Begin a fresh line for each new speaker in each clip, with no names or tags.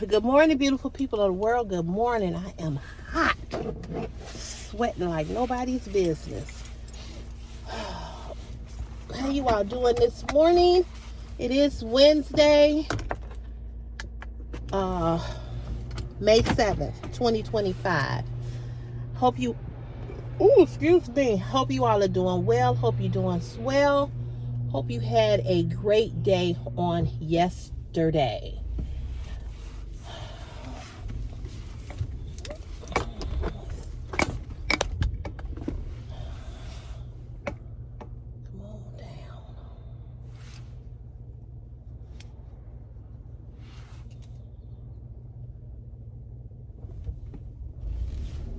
Good morning, beautiful people of the world. Good morning. I am hot, sweating like nobody's business. How you all doing this morning? It is Wednesday, May 7th, 2025. Hope you, hope you all are doing well. Hope you're doing swell. Hope you had a great day on yesterday.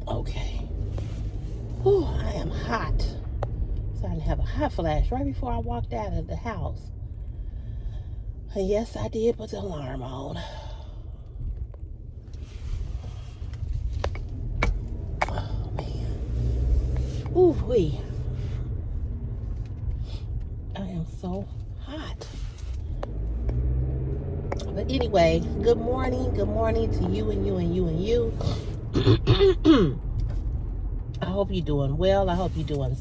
Okay. Whew, I am hot. Starting to have a hot flash right before I walked out of the house. And yes, I did put the alarm on. Oh, man. Ooh, wee. I am so hot. But anyway, good morning. Good morning to you and you and you and you. I hope you're doing well. I hope you're doing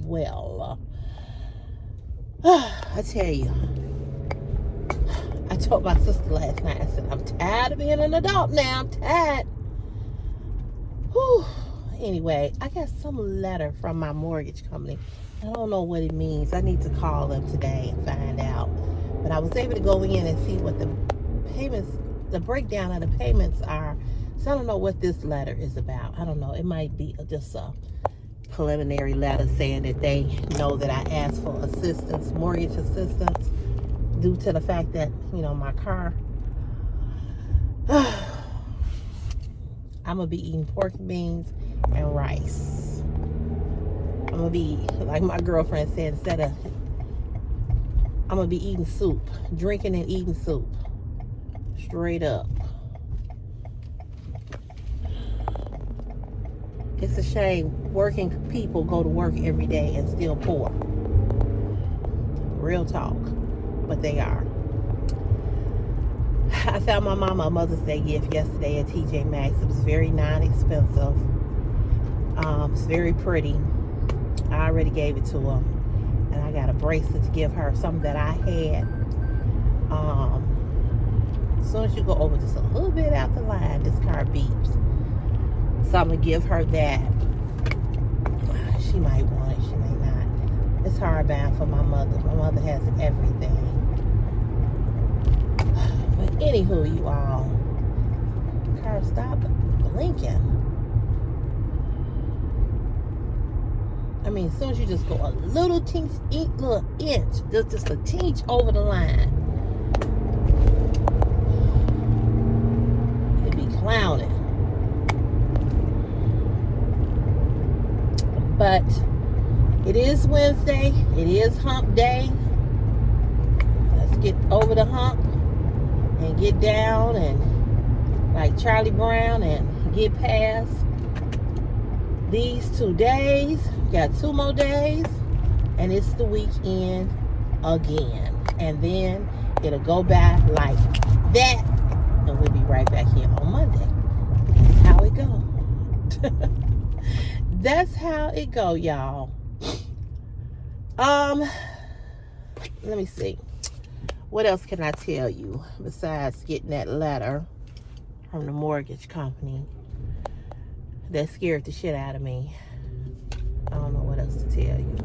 well. I tell you, I told my sister last night, I said, I'm tired of being an adult now. I'm tired. Whew. Anyway, I got some letter from my mortgage company. I don't know what it means. I need to call them today and find out. But I was able to go in and see what the payments, the breakdown of the payments are. So I don't know what this letter is about. I don't know. It might be just a preliminary letter saying that they know that I asked for assistance, mortgage assistance, due to the fact that, you know, my car, I'm going to be eating pork beans and rice. I'm going to be, like my girlfriend said, I'm going to be eating soup, drinking and eating soup. Straight up. It's a shame working people go to work every day and still poor. Real talk. But they are. I found my mama a Mother's Day gift yesterday at TJ Maxx. It was very non-expensive. It's very pretty. I already gave it to her. And I got a bracelet to give her, something that I had. As soon as you go over just a little bit out the line, this car beeps. So I'm going to give her that. She might want it, she may not. It's hardbound for my mother. My mother has everything. But anywho, you all, car, stop blinking. I mean, as soon as you just go a little inch, just a teeny over the line, it'd be clowning. But it is Wednesday. It is hump day. Let's get over the hump and get down and like Charlie Brown and get past these 2 days. We got 2 more days and it's the weekend again. And then it'll go by like that and we'll be right back here on Monday. That's how it goes. That's how it go, y'all. Let me see. What else can I tell you besides getting that letter from the mortgage company that scared the shit out of me? I don't know what else to tell you.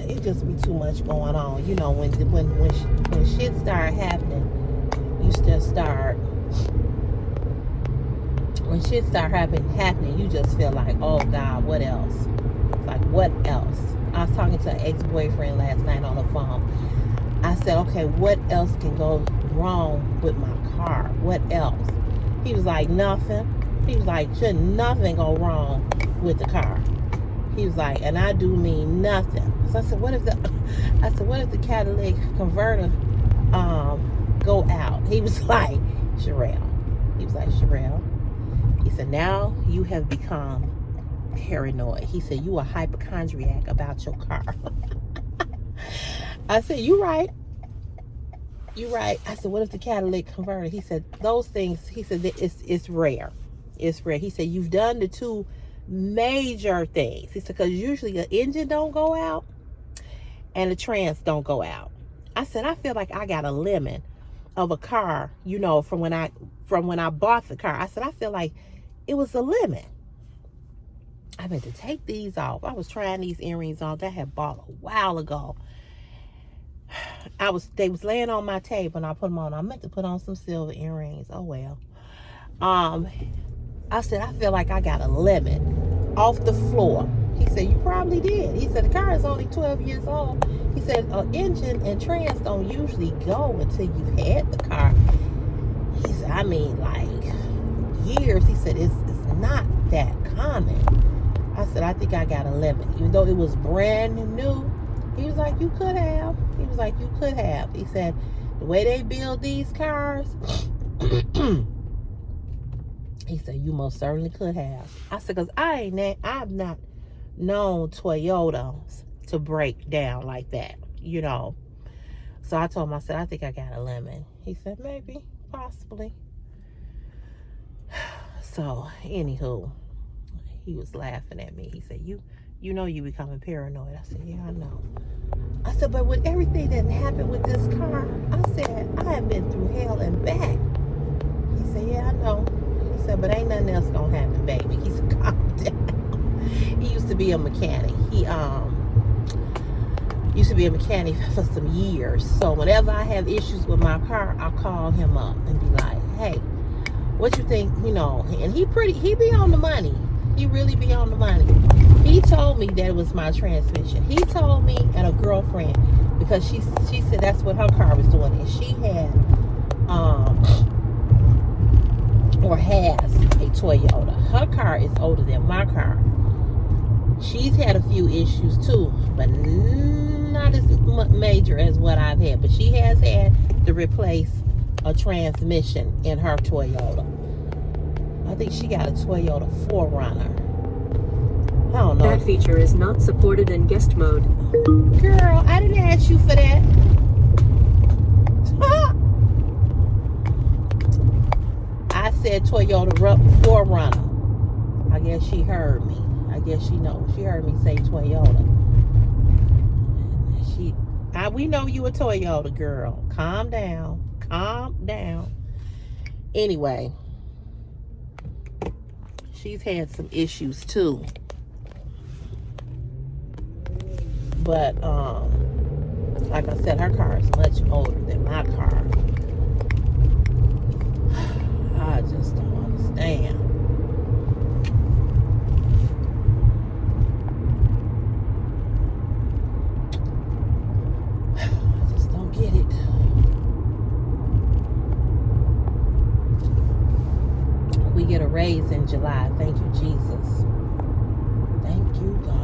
It just be too much going on. You know, when shit start happening, you just start. When shit start happening, you just feel like, oh God, what else? Like, what else? I was talking to an ex-boyfriend last night on the phone. I said, okay, what else can go wrong with my car? What else? He was like, nothing. He was like, should nothing go wrong with the car? He was like, and I do mean nothing. So I said, what if the catalytic converter go out? He was like, Sherelle. He was like, Sherelle. He said, now you have become paranoid. He said, you a hypochondriac about your car. I said, you right. you're right. I said, what if the catalytic converter? He said, those things, he said, that it's rare. It's rare. He said, you've done the two major things. He said, because usually the engine don't go out and the trans don't go out. I said, I feel like I got a lemon of a car, you know, from when I bought the car. I said, I feel like it was a lemon. I meant to take these off. I was trying these earrings on that I had bought a while ago. They was laying on my table and I put them on. I meant to put on some silver earrings. Oh well. I said, I feel like I got a lemon off the floor. He said, you probably did. He said, the car is only 12 years old. He said, engine and trans don't usually go until you've had the car. He said, I mean, like years. He said, it's not that common. I said, I think I got a lemon. Even though it was brand new, he was like, you could have. He was like, you could have. He said, the way they build these cars, he said, you most certainly could have. I said, because I've not known Toyotas to break down like that, you know. So I told him, I said, I think I got a lemon. He said, maybe, possibly. So, anywho, he was laughing at me. He said, you know you becoming paranoid. I said, yeah, I know. I said, but with everything that happened with this car, I said, I have been through hell and back. He said, yeah, I know. He said, but ain't nothing else gonna happen, baby. He said, calm down. He used to be a mechanic. He used to be a mechanic for some years. So whenever I have issues with my car, I'll call him up and be like, hey, what you think, you know? And he be on the money. He really be on the money. He told me that it was my transmission. He told me and a girlfriend, because she said that's what her car was doing. And she had, or has a Toyota. Her car is older than my car. She's had a few issues too, but not as major as what I've had. But she has had to replace a transmission in her Toyota. I think she got a Toyota 4Runner. I don't know.
That feature is not supported in guest mode.
Girl, I didn't ask you for that. I said Toyota 4Runner. I guess she heard me. I guess she knows. She heard me say Toyota. We know you a Toyota girl. Calm down. Calm down. Anyway, she's had some issues too. But like I said, her car is much older than my car. I just don't understand. I just don't get it. We get a raise in July. Thank you, Jesus. Thank you, God.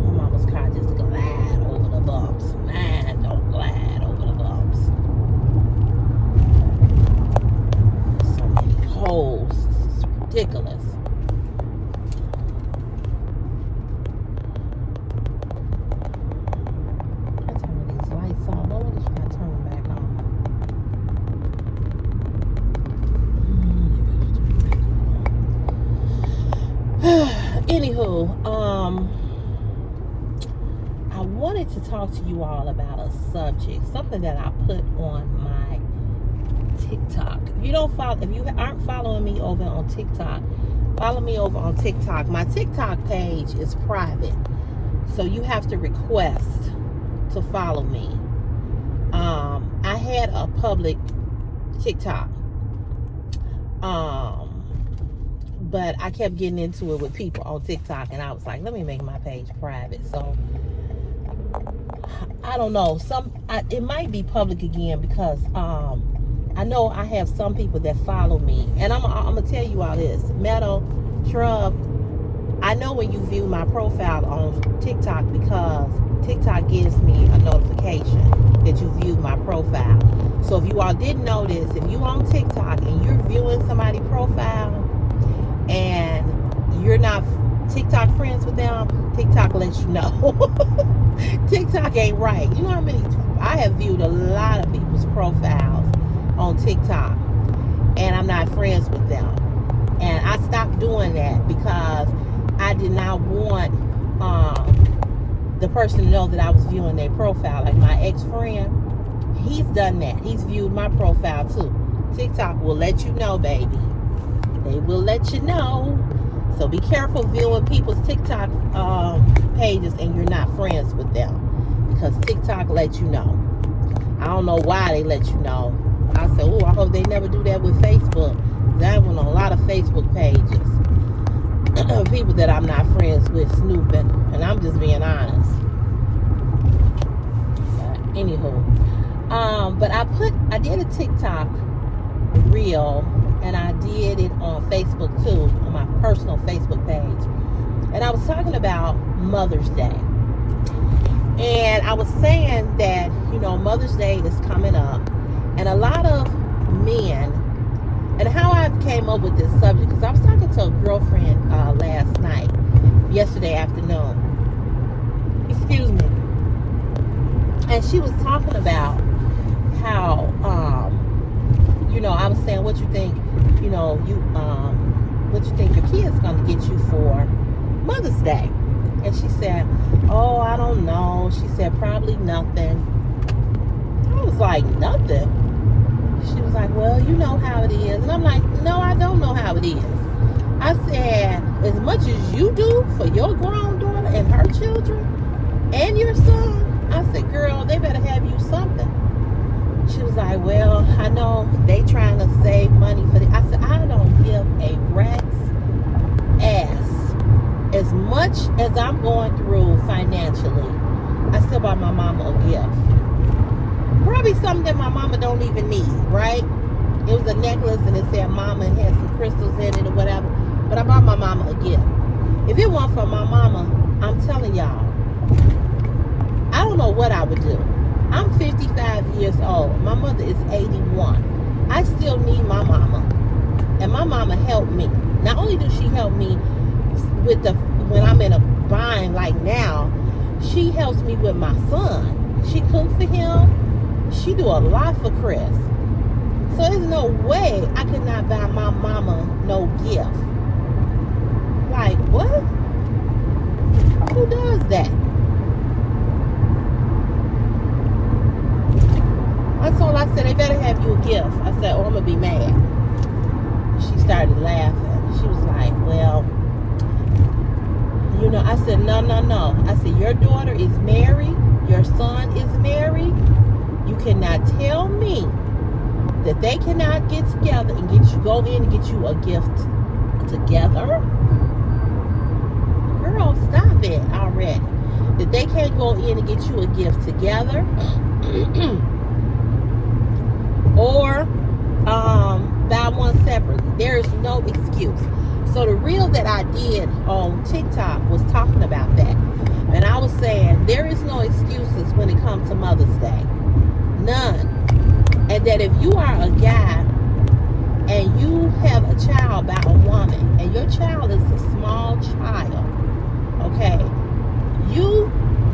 My mama's car just glide over the bumps. Mine don't glide over the bumps. So many holes. This is ridiculous. I turn these lights on. What if I turn them back on? Anywho, I wanted to talk to you all about a subject, something that I put on my TikTok. If you aren't following me over on TikTok, follow me over on TikTok. My TikTok page is private, so you have to request to follow me. I had a public TikTok, but I kept getting into it with people on TikTok, and I was like, let me make my page private. So I don't know, it might be public again, because I know I have some people that follow me, and I'm gonna tell you all this. Meadow Shrub, I know when you view my profile on TikTok, because TikTok gives me a notification that you viewed my profile. So if you all didn't know this, if you on TikTok and you're viewing somebody's profile and you're not TikTok friends with them, TikTok lets you know. TikTok ain't right. You know how many? I have viewed a lot of people's profiles on TikTok, and I'm not friends with them. And I stopped doing that because I did not want the person to know that I was viewing their profile. Like my ex-friend, he's done that. He's viewed my profile too. TikTok will let you know, baby. They will let you know. So be careful viewing people's TikTok pages and you're not friends with them, because TikTok lets you know. I don't know why they let you know. I said, oh, I hope they never do that with Facebook. I went on a lot of Facebook pages. People that I'm not friends with snooping, and I'm just being honest. Anywho, but I did a TikTok reel, and I did it on Facebook too, on my personal Facebook page, and I was talking about Mother's Day, and I was saying that, you know, Mother's Day is coming up, and a lot of men. And how I came up with this subject, because I was talking to a girlfriend yesterday afternoon. Excuse me. And she was talking about how, you know, I was saying, what you think, you know, what you think your kid's going to get you for Mother's Day? And she said, oh, I don't know. She said, probably nothing. I was like, nothing? She was like, well, you know how it is. And I'm like, no, I don't know how it is. I said, as much as you do for your grown daughter and her children and your son, I said, girl, they better have you something. She was like, well, I know they trying to save money for it. I said, I don't give a rat's ass. As much as I'm going through financially, I still buy my mama a gift. Probably something that my mama don't even need, right? It was a necklace and it said mama and had some crystals in it or whatever. But I bought my mama a gift. If it weren't for my mama, I'm telling y'all, I don't know what I would do. I'm 55 years old. My mother is 81. I still need my mama. And my mama helped me. Not only does she help me with when I'm in a bind like now, she helps me with my son. She cooks for him. She do a lot for Chris. So there's no way I could not buy my mama no gift. Like, what? Who does that? I told her, I said, they better have you a gift. I said, oh, I'm going to be mad. She started laughing. She was like, well, you know, I said, no. I said, your daughter is married. Your son is married. You cannot tell me that they cannot get together and go in and get you a gift together. Girl, stop it already. That they can't go in and get you a gift together. Or buy one separately. There is no excuse. So the reel that I did on TikTok was talking about that. And I was saying there is no excuses when it comes to Mother's Day. None. And that if you are a guy and you have a child by a woman, and your child is a small child, okay, you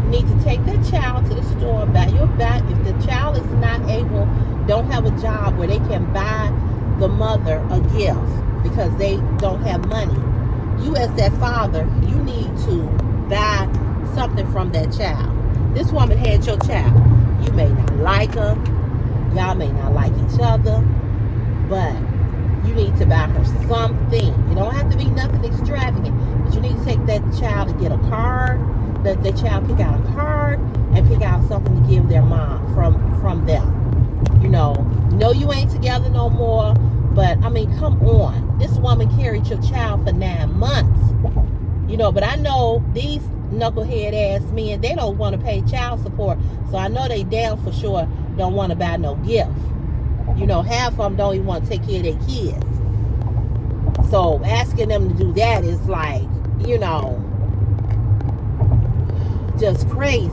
need to take that child to the store, if the child is not able, don't have a job where they can buy the mother a gift because they don't have money, you as that father, you need to buy something from that child. This woman had your child. You may not like her, y'all may not like each other, but you need to buy her something. It don't have to be nothing extravagant, but you need to take that child and get a card. Let the child pick out a card and pick out something to give their mom from them. You know you ain't together no more, but I mean, come on. This woman carried your child for 9 months. You know, but I know these knucklehead ass men, they don't want to pay child support. So I know they damn for sure don't want to buy no gift. You know, half of them don't even want to take care of their kids. So asking them to do that is like, you know, just crazy.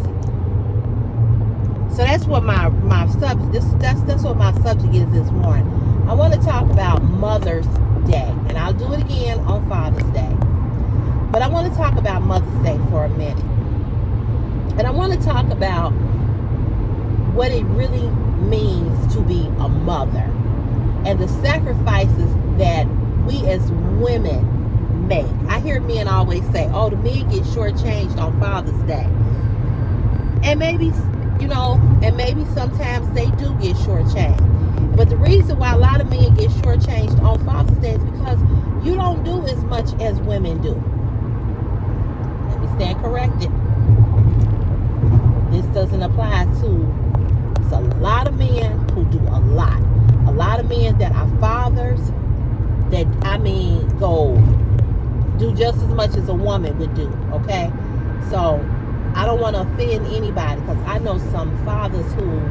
So that's what my subject. That's what my subject is this morning. I want to talk about Mother's Day, and I'll do it again on Father's Day. But I want to talk about Mother's Day for a minute. And I want to talk about what it really means to be a mother and the sacrifices that we as women make. I hear men always say, oh, the men get shortchanged on Father's Day. And maybe, and maybe sometimes they do get shortchanged. But the reason why a lot of men get shortchanged on Father's Day is because you don't do as much as women do. Let me stand corrected. This doesn't apply to, it's a lot of men who do a lot. A lot of men that are fathers that, go do just as much as a woman would do, okay? So, I don't want to offend anybody because I know some fathers who,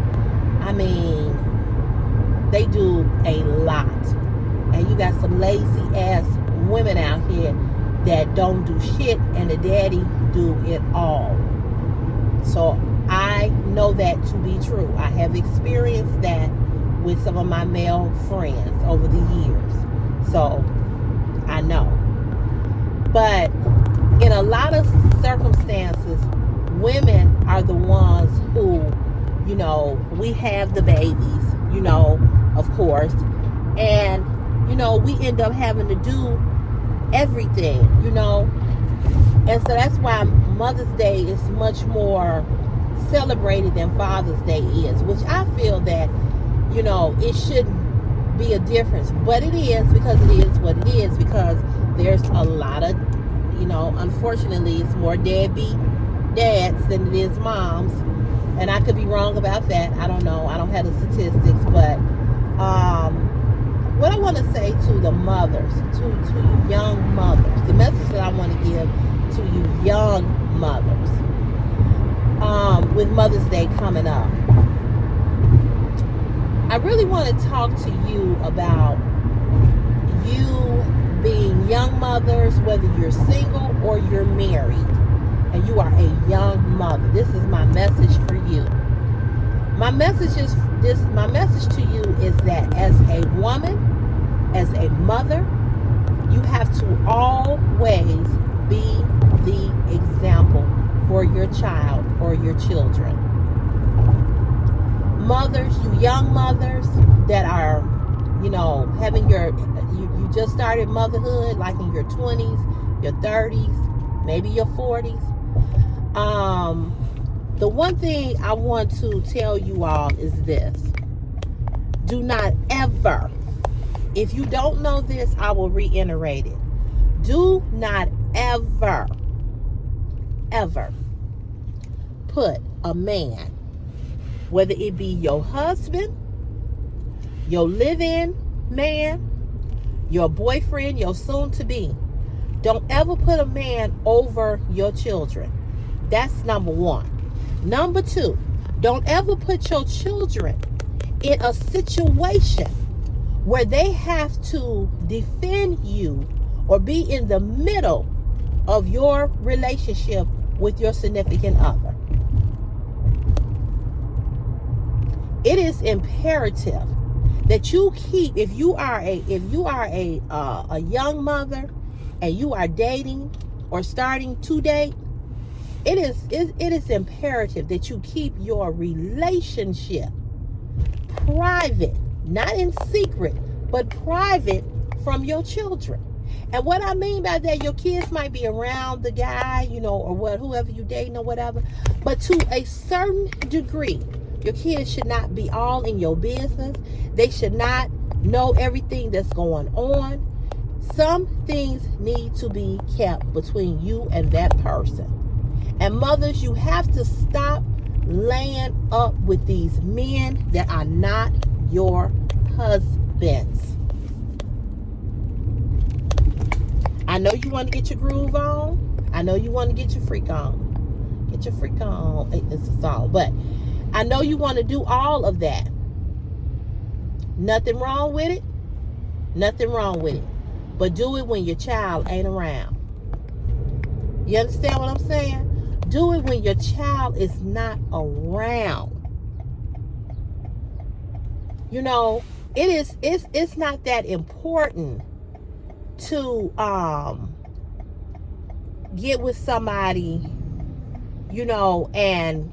they do a lot. And you got some lazy ass women out here that don't do shit and the daddy do it all. So I know that to be true. I have experienced that with some of my male friends over the years. So I know. But in a lot of circumstances, women are the ones who, we have the babies, of course. And, we end up having to do everything, And so that's why Mother's Day is much more celebrated than Father's Day is, which I feel that, it shouldn't be a difference. But it is, because it is what it is, because there's a lot of, unfortunately, it's more deadbeat dads than it is moms. And I could be wrong about that. I don't know. I don't have the statistics. But what I want to say to the mothers, to you young mothers, the message that I want to give to you young mothers, with Mother's Day coming up, I really want to talk to you about you being young mothers, whether you're single or you're married, and you are a young mother. This is my message for you. My message to you is that as a woman, as a mother, you have to always be the example for your child or your children. Mothers, you young mothers that are, having you just started motherhood, like in your 20s, your 30s, maybe your 40s. The one thing I want to tell you all is this. Do not ever, if you don't know this, I will reiterate it. Do not ever put a man, whether it be your husband, your live-in man, your boyfriend, your soon-to-be, don't ever put a man over your children. That's number one. Number two, don't ever put your children in a situation where they have to defend you or be in the middle of your relationship with your significant other. It is imperative that you keep, if you are a young mother and you are dating or starting to date, it is imperative that you keep your relationship private, not in secret, but private from your children. And what I mean by that, your kids might be around the guy, or whoever you dating or whatever, but to a certain degree, your kids should not be all in your business. They should not know everything that's going on. Some things need to be kept between you and that person. And mothers, you have to stop laying up with these men that are not your husbands. I know you want to get your groove on. I know you want to get your freak on. Get your freak on. It's a song. But I know you want to do all of that. Nothing wrong with it. Nothing wrong with it. But do it when your child ain't around. You understand what I'm saying? Do it when your child is not around. It's not that important to get with somebody, and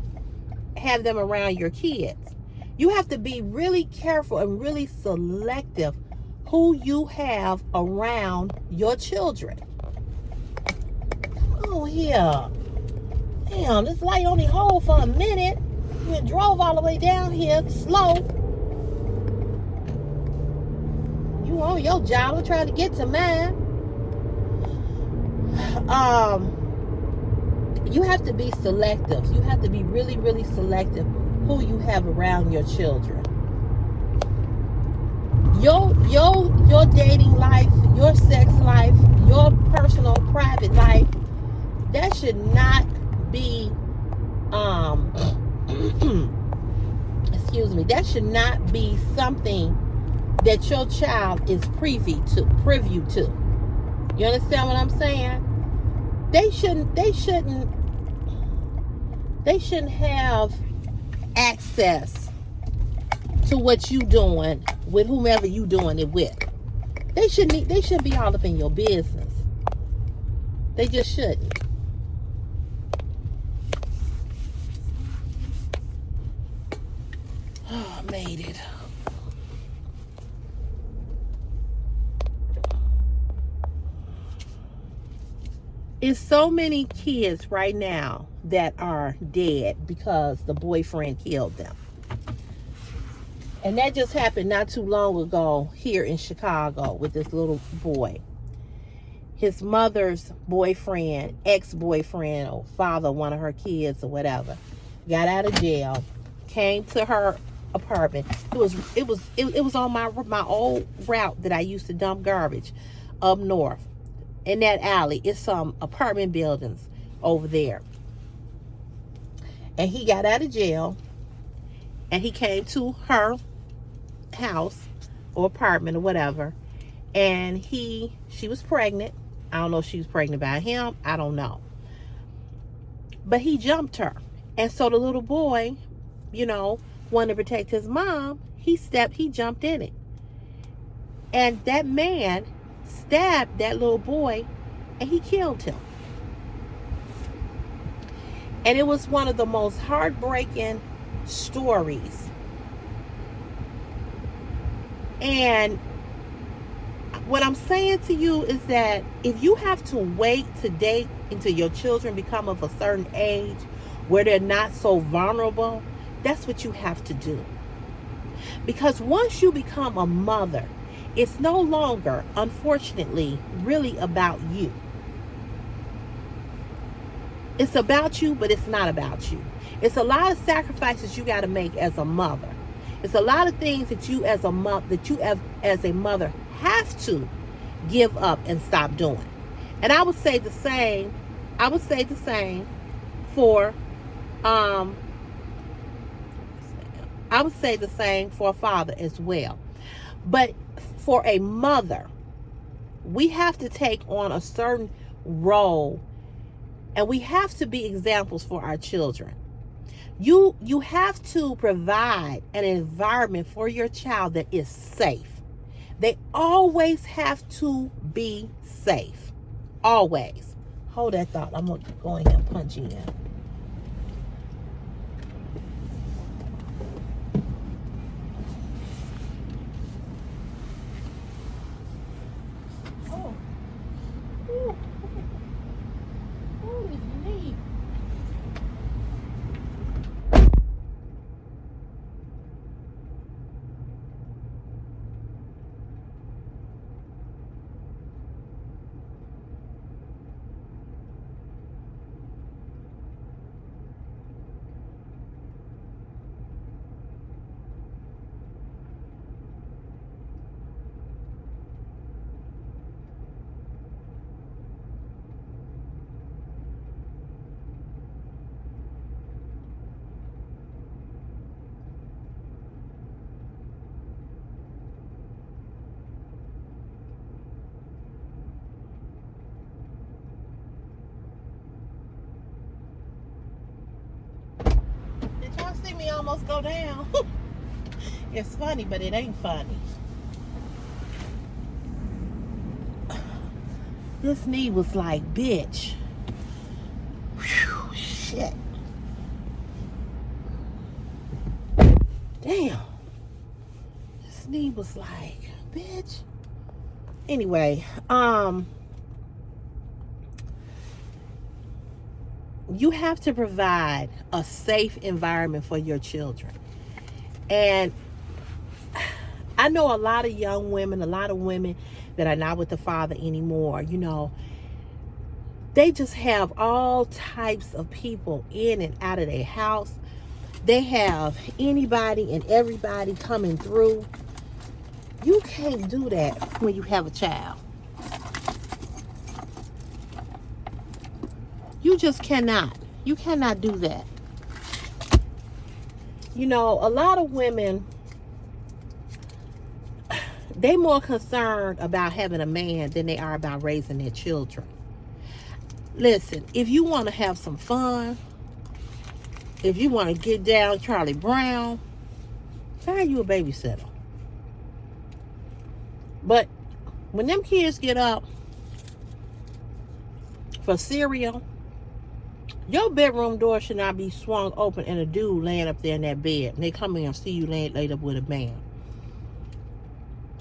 have them around your kids. You have to be really careful and really selective who you have around your children. Come on here. Damn, this light only hold for a minute. You drove all the way down here slow. You on your job, I'm trying to get to mine. You have to be selective. You have to be really, really selective who you have around your children. Your dating life, your sex life, your personal private life, that should not be excuse me, that should not be something that your child is privy to. You understand what I'm saying? They shouldn't have access to what you doing with whomever you doing it with. They shouldn't be all up in your business. They just shouldn't. Oh, I made it. It's so many kids right now that are dead because the boyfriend killed them. And that just happened not too long ago here in Chicago with this little boy. His mother's boyfriend, ex-boyfriend, or father, one of her kids or whatever, got out of jail, came to her apartment. It was on my old route that I used to dump garbage up north. In that alley, it's some apartment buildings over there. And he got out of jail and he came to her house or apartment or whatever, and she was pregnant. I don't know if she was pregnant by him, I don't know, but he jumped her. And so the little boy, wanted to protect his mom, he jumped in it, and that man stabbed that little boy and he killed him. And it was one of the most heartbreaking stories. And what I'm saying to you is that if you have to wait to date until your children become of a certain age where they're not so vulnerable, that's what you have to do. Because once you become a mother, it's no longer, unfortunately, really about you. It's about you, but it's not about you. It's a lot of sacrifices you got to make as a mother. It's a lot of things that you as a mother have to give up and stop doing. And I would say the same for a father as well. But for a mother, we have to take on a certain role, and we have to be examples for our children. You have to provide an environment for your child that is safe. They always have to be safe. Always. Hold that thought. I'm going to go in here and punch in. Oh. Ooh. Ooh, this is neat. Did y'all see me almost go down? It's funny, but it ain't funny. This knee was like, bitch. Whew, shit. Damn. Sneeze was like, bitch. Anyway, you have to provide a safe environment for your children. And I know a lot of young women, a lot of women that are not with the father anymore, you know, they just have all types of people in and out of their house. They have anybody and everybody coming through. You can't do that when you have a child. You just cannot. You cannot do that. You know, a lot of women, they more concerned about having a man than they are about raising their children. Listen, if you want to have some fun, if you want to get down Charlie Brown, find you a babysitter. But when them kids get up for cereal, your bedroom door should not be swung open and a dude laying up there in that bed. And they come in and see you laid up with a man.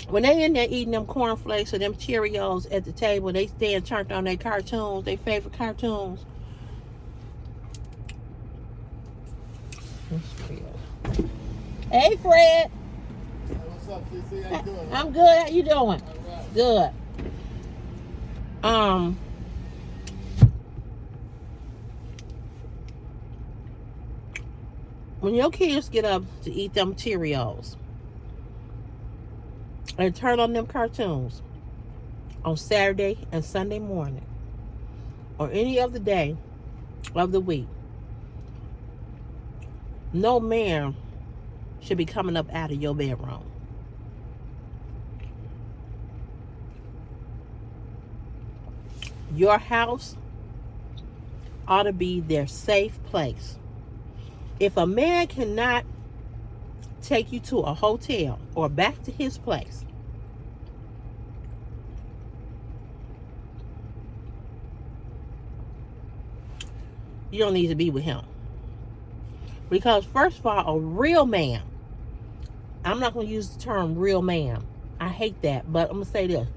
When they in there eating them cornflakes or them Cheerios at the table, they stand turned on their cartoons, their favorite cartoons. Hey, Fred.
Hey, what's up, CC? How you doing?
I'm good. How you doing?
All right.
Good. When your kids get up to eat them Cheerios and turn on them cartoons on Saturday and Sunday morning or any other day of the week, no man should be coming up out of your bedroom. Your house ought to be their safe place. If a man cannot take you to a hotel or back to his place, you don't need to be with him. Because first of all, a real man, I'm not going to use the term real man. I hate that, but I'm going to say this.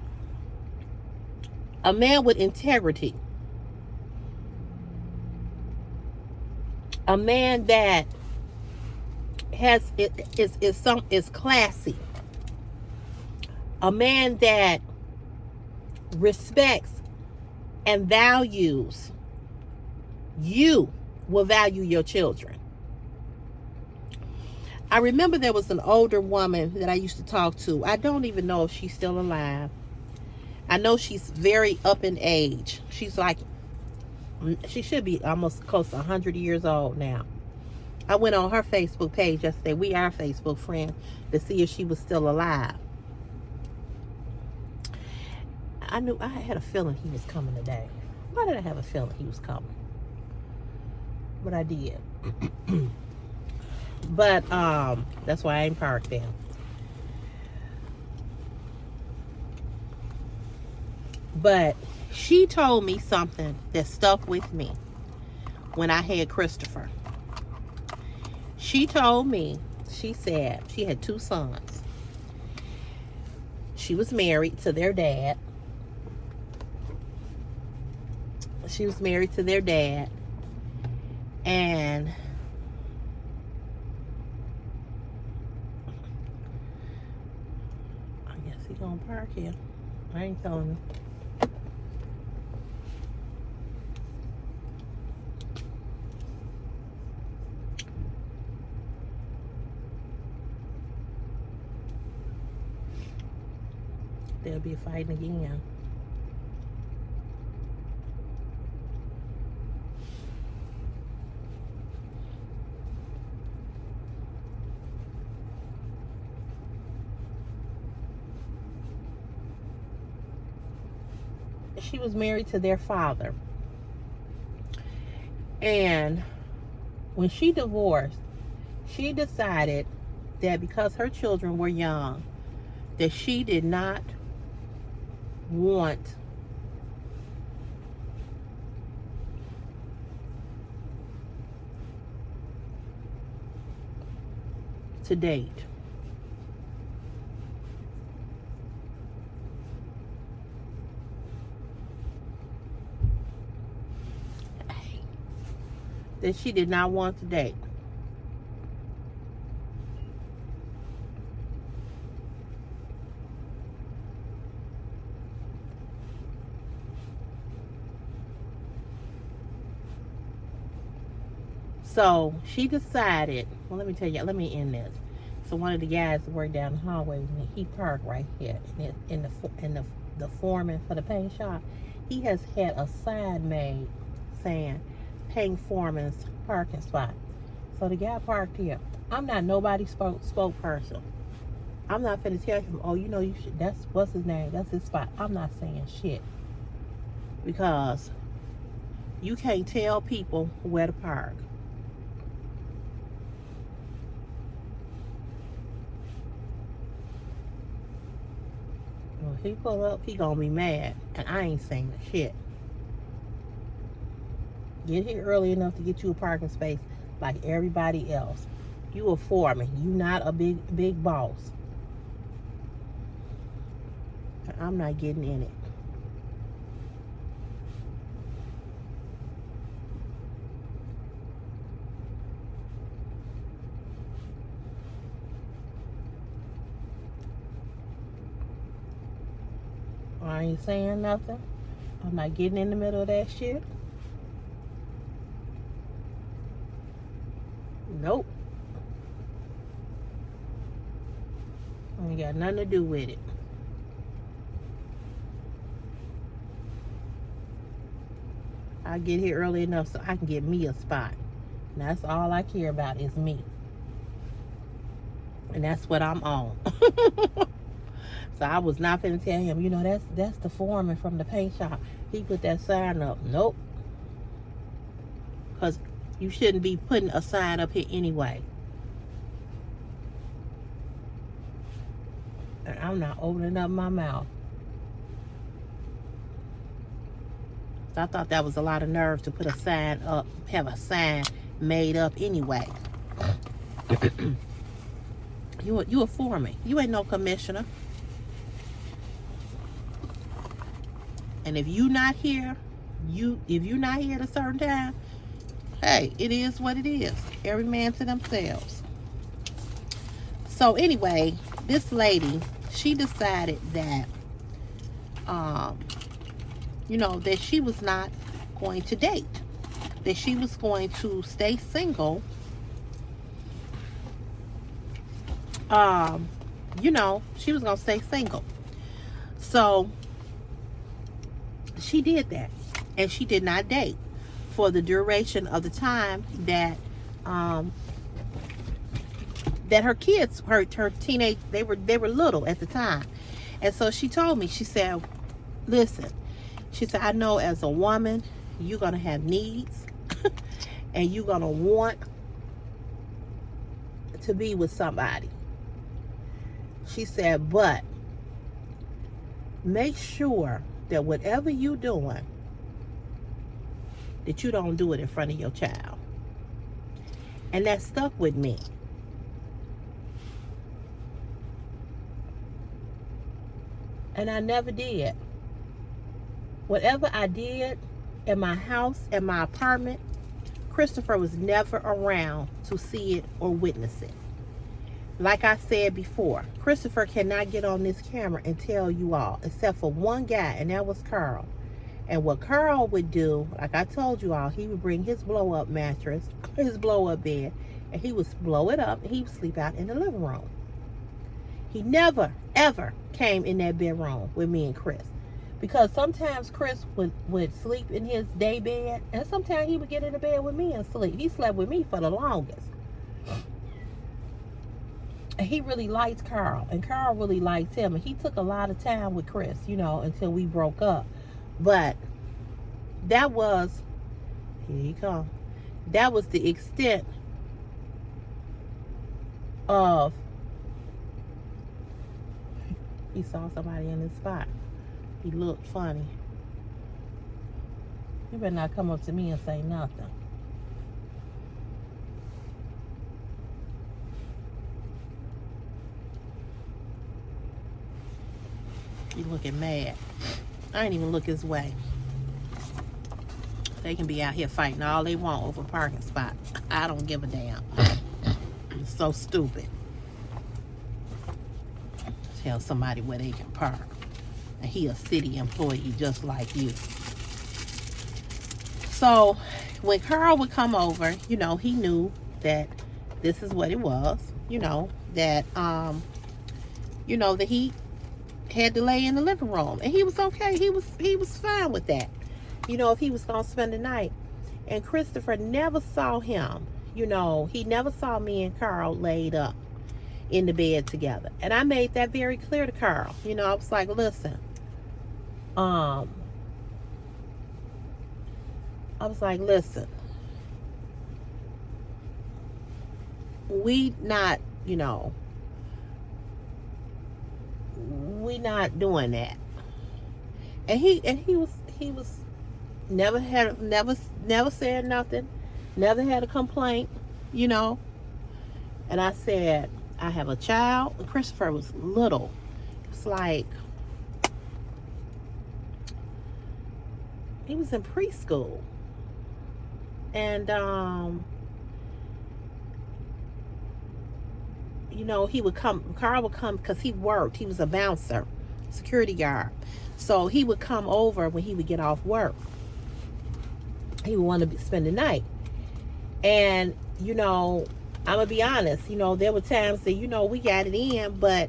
A man with integrity, a man that is classy, a man that respects and values you will value your children. I remember there was an older woman that I used to talk to. I don't even know if she's still alive. I know she's very up in age. She's like, she should be almost close to 100 years old now. I went on her Facebook page yesterday. We are Facebook friends, to see if she was still alive. I had a feeling he was coming today. Why did I have a feeling he was coming? But I did. But that's why I ain't parked there. But she told me something that stuck with me when I had Christopher. She told me, she said she had 2 sons. She was married to their dad. And I guess he gonna park here. I ain't telling him. They'll be fighting again. She was married to their father. And when she divorced, she decided that because her children were young, that she did not want to date. That she did not want to date. So she decided, well, let me tell you, let me end this. So one of the guys that worked down the hallway with me, he parked right here in the foreman for the paint shop. He has had a sign made saying paint foreman's parking spot. So the guy parked here. I'm not nobody's spokesperson. I'm not finna tell him, oh, you know, you should, that's, what's his name? That's his spot. I'm not saying shit. Because you can't tell people where to park. Well, he pull up, he gonna be mad, and I ain't saying shit. Get here early enough to get you a parking space like everybody else. You a foreman. You not a big boss. I'm not getting in it. I ain't saying nothing. I'm not getting in the middle of that shit. Nope. I ain't got nothing to do with it. I get here early enough so I can get me a spot. And that's all I care about is me. And that's what I'm on. So I was not finna tell him, you know, that's the foreman from the paint shop. He put that sign up. Nope. Because you shouldn't be putting a sign up here anyway. And I'm not opening up my mouth. So I thought that was a lot of nerve to put a sign up, have a sign made up anyway. You a foreman. You ain't no commissioner. And if you not here, if you not here at a certain time, hey, it is what it is. Every man to themselves. So anyway, this lady, she decided that, you know, that she was not going to date. That she was going to stay single. You know, she was going to stay single. So she did that. And she did not date for the duration of the time that that her kids, her teenage, they were little at the time. And so she told me, she said, listen, she said, I know as a woman, you're going to have needs and you're going to want to be with somebody. She said, but make sure that whatever you're doing, that you don't do it in front of your child. And that stuck with me. And I never did. Whatever I did in my house, in my apartment, Christopher was never around to see it or witness it. Like I said before, Christopher cannot get on this camera and tell you all, except for one guy, and that was Carl. And what Carl would do, like I told you all, he would bring his blow-up mattress, his blow-up bed, and he would blow it up, and he would sleep out in the living room. He never, ever came in that bedroom with me and Chris. Because sometimes Chris would sleep in his day bed, and sometimes he would get in the bed with me and sleep. He slept with me for the longest. And he really liked Carl, and Carl really liked him. And he took a lot of time with Chris, you know, until we broke up. But that was, here you come, that was the extent of, he saw somebody in his spot. He looked funny. You better not come up to me and say nothing. He looking mad. I ain't even look his way. They can be out here fighting all they want over a parking spot. I don't give a damn. It's so stupid. Tell somebody where they can park. And he a city employee just like you. So when Carl would come over, you know, he knew that this is what it was. You know, that that he had to lay in the living room. And he was okay. He was fine with that. You know, if he was gonna spend the night. And Christopher never saw him. You know, he never saw me and Carl laid up in the bed together. And I made that very clear to Carl. You know, I was like, listen, I was like, listen, we not doing that. And he was never said nothing, never had a complaint, you know. And I said, I have a child. And Christopher was little. It's like he was in preschool. And you know, Carl would come because he worked. He was a bouncer, security guard. So he would come over when he would get off work. He would want to spend the night. And, you know, I'm going to be honest, you know, there were times that, you know, we got it in, but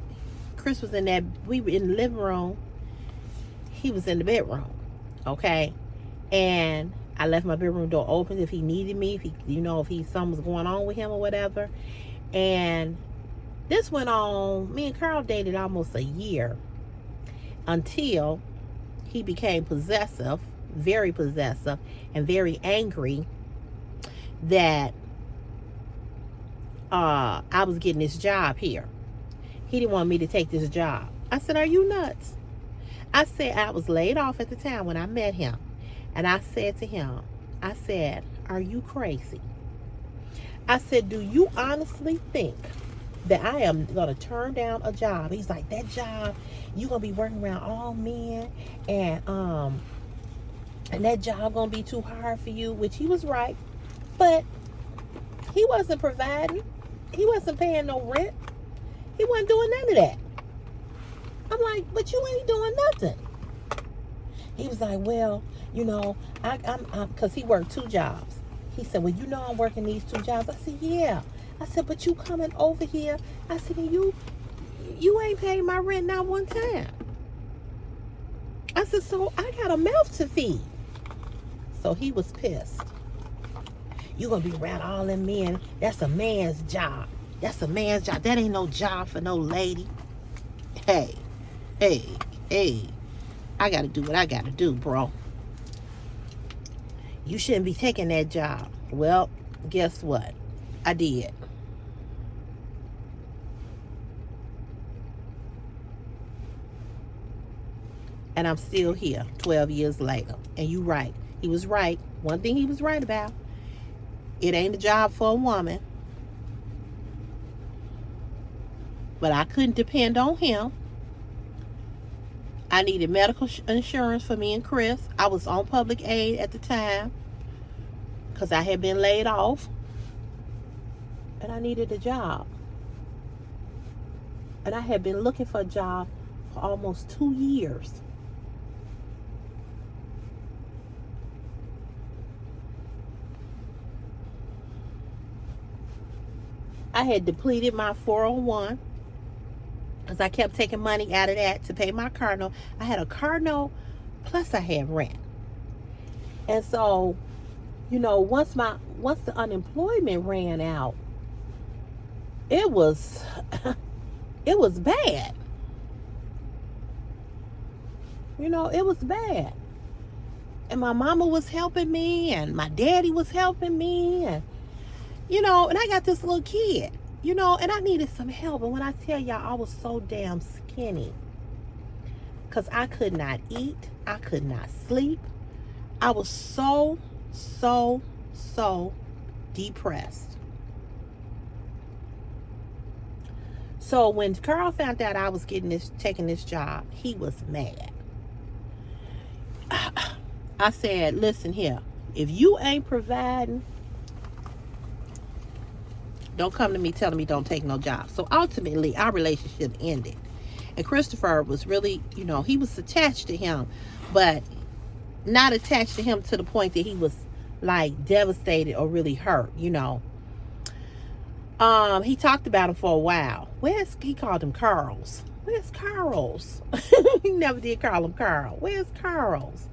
Chris was we were in the living room. He was in the bedroom. Okay. And I left my bedroom door open if he needed me, if something was going on with him or whatever. And this went on, me and Carl dated almost a year until he became possessive, very possessive, and very angry that I was getting this job here. He didn't want me to take this job. I said, are you nuts? I said, I was laid off at the time when I met him. And I said to him, I said, are you crazy? I said, do you honestly think that I am going to turn down a job? He's like, that job, you're going to be working around all men, and that job going to be too hard for you, which he was right. But he wasn't providing. He wasn't paying no rent. He wasn't doing none of that. I'm like, but you ain't doing nothing. He was like, well, you know, I'm because he worked 2 jobs. He said, well, you know, I'm working these 2 jobs. I said, yeah. I said, but you coming over here. I said, and you ain't paid my rent not one time. I said, so I got a mouth to feed. So he was pissed. You gonna be around all them men. That's a man's job. That's a man's job. That ain't no job for no lady. Hey. I gotta do what I gotta do, bro. You shouldn't be taking that job. Well, guess what? I did. And I'm still here 12 years later. And you right. He was right. One thing he was right about. It ain't a job for a woman. But I couldn't depend on him. I needed medical insurance for me and Chris. I was on public aid at the time because I had been laid off. And I needed a job. And I had been looking for a job for almost 2 years. I had depleted my 401 because I kept taking money out of that to pay my car note. I had a car note, plus I had rent. And so, you know, once the unemployment ran out, it was bad. You know, it was bad. And my mama was helping me, and my daddy was helping me, and you know, and I got this little kid, you know, and I needed some help. And when I tell y'all, I was so damn skinny because I could not eat. I could not sleep. I was so depressed. So when Carl found out I was taking this job, he was mad. I said, listen here, if you ain't providing, don't come to me telling me don't take no job. So ultimately, our relationship ended. And Christopher was really, he was attached to him, but not attached to him to the point that he was like devastated or really hurt, He talked about him for a while. He called him Carl's. Where's Carl's? He never did call him Carl. Where's Carl's?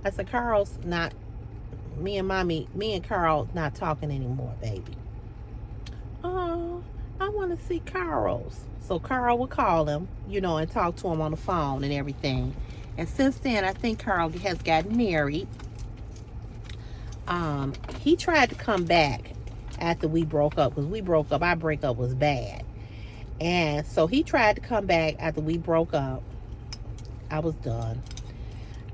I said, Carl's not, me and Carl not talking anymore, baby. Oh, I want to see Carl's. So Carl would call him, and talk to him on the phone and everything. And since then, I think Carl has gotten married. He tried to come back after we broke up, because we broke up. Our breakup was bad. And so he tried to come back after we broke up. I was done.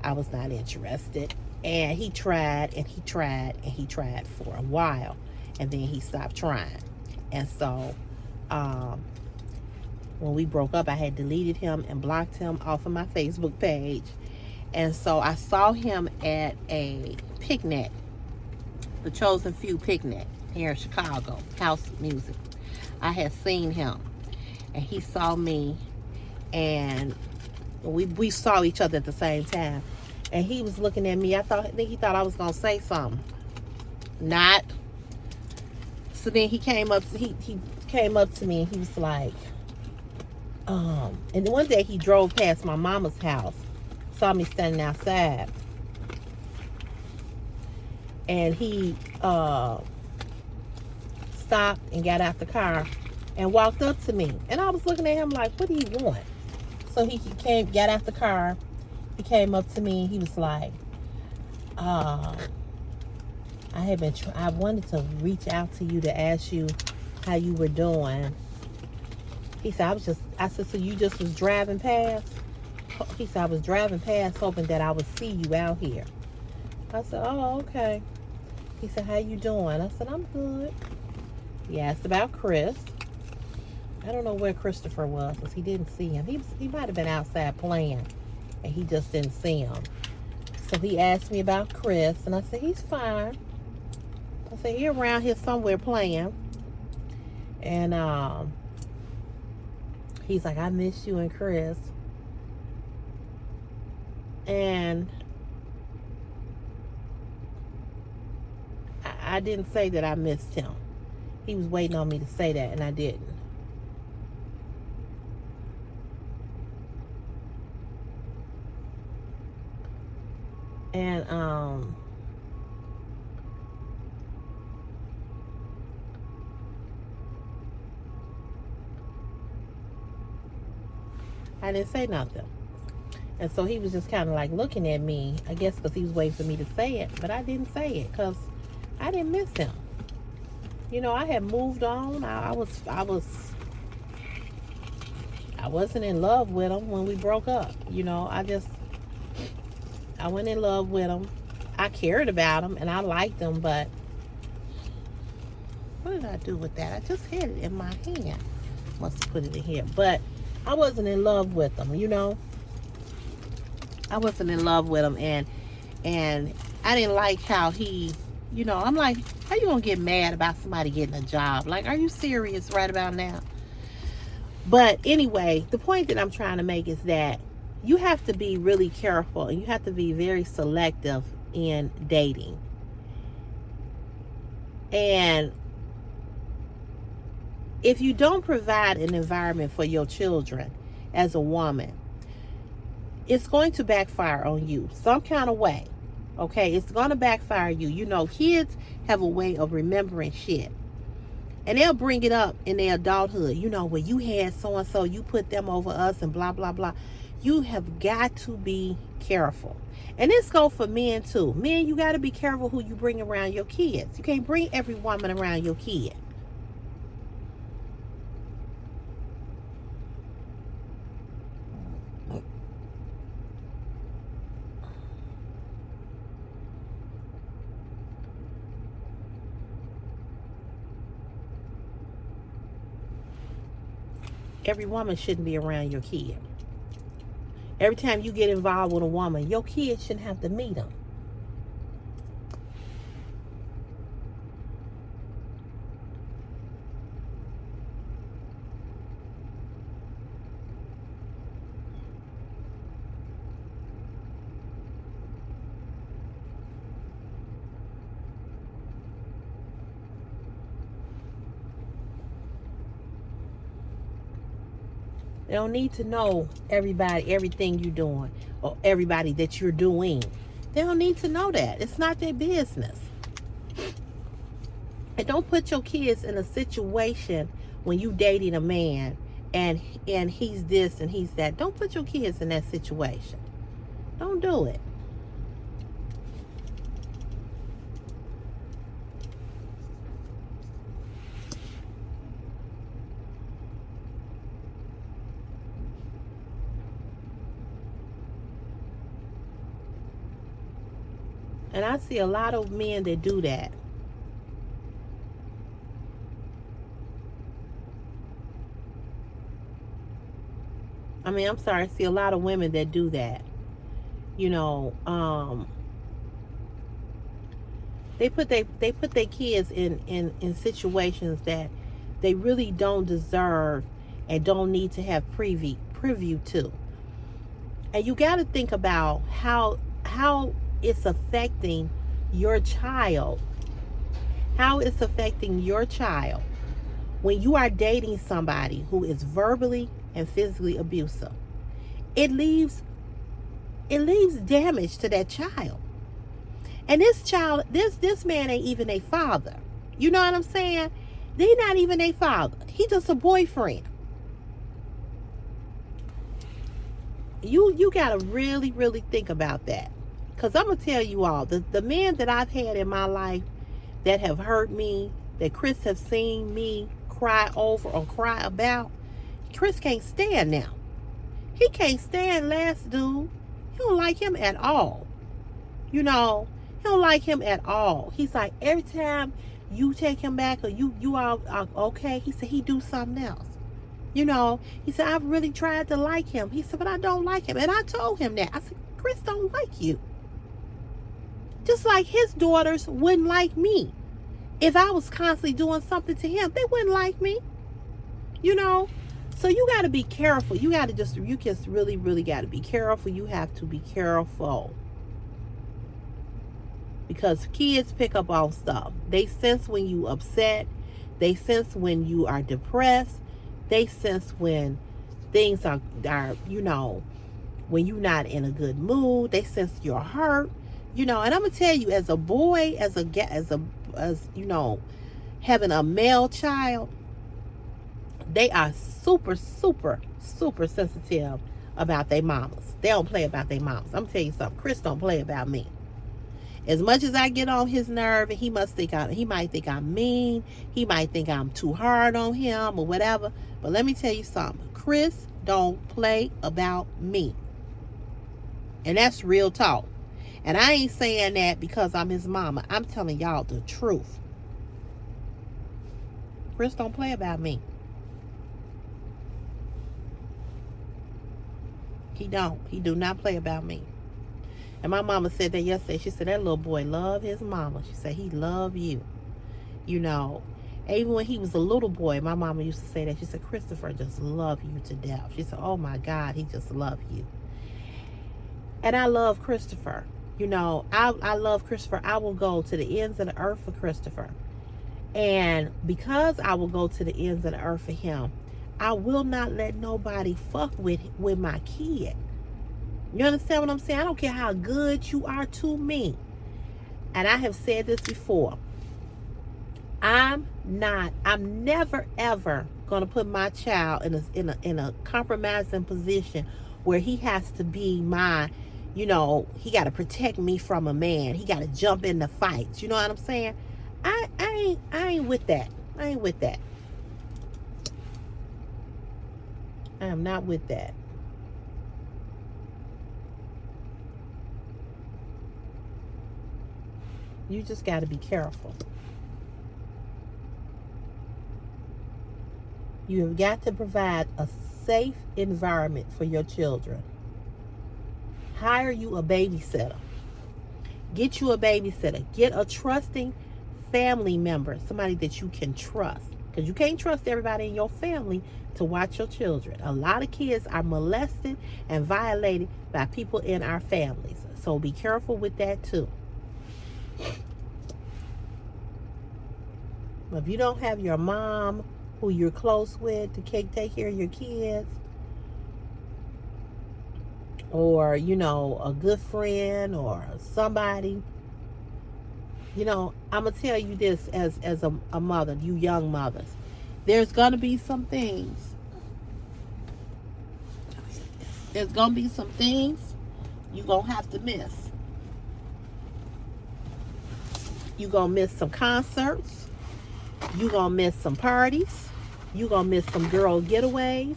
I was not interested. And he tried and he tried and he tried for a while. And then he stopped trying. And so when we broke up, I had deleted him and blocked him off of my Facebook page. And so I saw him at a picnic, the Chosen Few picnic here in Chicago, house music. I had seen him and he saw me, and we saw each other at the same time. And he was looking at me. I think he thought I was gonna say something. Not. So then he came up. He came up to me and he was like, and one day he drove past my mama's house, saw me standing outside, and he stopped and got out the car and walked up to me. And I was looking at him like, what do you want? So he got out the car. He came up to me. He was like, I wanted to reach out to you to ask you how you were doing. He said, I said, so you just was driving past? He said, I was driving past hoping that I would see you out here. I said, oh, okay. He said, how you doing? I said, I'm good. He asked about Chris. I don't know where Christopher was, because he didn't see him. He might have been outside playing, and he just didn't see him. So he asked me about Chris, and I said, he's fine. I said, he's around here somewhere playing. And he's like, I miss you and Chris. And I didn't say that I missed him. He was waiting on me to say that, and I didn't. And I didn't say nothing. And so he was just kind of like looking at me, I guess because he was waiting for me to say it. But I didn't say it because I didn't miss him. I had moved on. I wasn't in love with him when we broke up. I went in love with him. I cared about him and I liked him, but what did I do with that? I just had it in my hand. Must have put it in here. But I wasn't in love with him, I wasn't in love with him, and I didn't like how he, I'm like, how you gonna get mad about somebody getting a job? Like, are you serious right about now? But anyway, the point that I'm trying to make is that you have to be really careful, and you have to be very selective in dating. And if you don't provide an environment for your children as a woman, it's going to backfire on you some kind of way. Okay, it's going to backfire you. Kids have a way of remembering shit. And they'll bring it up in their adulthood. Where you had so-and-so, you put them over us and blah, blah, blah. You have got to be careful. And this goes for men too. Men, you got to be careful who you bring around your kids. You can't bring every woman around your kid. every woman shouldn't be around your kid. Every time you get involved with a woman, your kid shouldn't have to meet them. They don't need to know everything you're doing, or everybody that you're doing. They don't need to know that. It's not their business. And don't put your kids in a situation when you dating a man and he's this and he's that. Don't put your kids in that situation. Don't do it. And I see a lot of men that do that. I mean, I'm sorry, I see a lot of women that do that. You know, they put their kids in situations that they really don't deserve and don't need to have preview to. And you got to think about how it's affecting your child. How it's affecting your child when you are dating somebody who is verbally and physically abusive. It leaves damage to that child. And this man ain't even a father. You know what I'm saying? He's not even a father. He's just a boyfriend. You gotta really, really think about that. Because I'm gonna tell you all, the men that I've had in my life that have hurt me, that Chris have seen me cry over or cry about, Chris can't stand now. He can't stand last dude. He don't like him at all. You know, he don't like him at all. He's like, every time you take him back or you all are okay, he said he do something else. You know, he said, I've really tried to like him. He said, but I don't like him. And I told him that. I said, Chris don't like you. Just like his daughters wouldn't like me. If I was constantly doing something to him, they wouldn't like me. You know? So you got to be careful. You just really, really got to be careful. You have to be careful. Because kids pick up on stuff. They sense when you upset. They sense when you are depressed. They sense when things are you know, when you're not in a good mood. They sense you're hurt. You know, and I'm gonna tell you, as a boy, as you know, having a male child, they are super, super, super sensitive about their mamas. They don't play about their mamas. I'm gonna tell you something. Chris don't play about me. As much as I get on his nerve, and he might think I'm mean. He might think I'm too hard on him or whatever. But let me tell you something. Chris don't play about me. And that's real talk. And I ain't saying that because I'm his mama. I'm telling y'all the truth. Chris don't play about me. He don't. He do not play about me. And my mama said that yesterday. She said that little boy love his mama. She said he love you. You know, even when he was a little boy, my mama used to say that. She said, Christopher just love you to death. She said, oh my God, he just love you. And I love Christopher. You know, I love Christopher. I will go to the ends of the earth for Christopher. And because I will go to the ends of the earth for him, I will not let nobody fuck with my kid. You understand what I'm saying? I don't care how good you are to me. And I have said this before. I'm never ever gonna put my child in a compromising position where he has to be my, you know, he got to protect me from a man. He got to jump in the fights. You know what I'm saying? I ain't with that. I ain't with that. I am not with that. You just got to be careful. You have got to provide a safe environment for your children. Hire you a babysitter. Get you a babysitter. Get a trusting family member, somebody that you can trust. Because you can't trust everybody in your family to watch your children. A lot of kids are molested and violated by people in our families. So be careful with that too. If you don't have your mom who you're close with to take care of your kids, or, you know, a good friend or somebody, you know, I'm going to tell you this as a mother, you young mothers. There's going to be some things. There's going to be some things you're going to have to miss. You're going to miss some concerts. You're going to miss some parties. You're going to miss some girl getaways.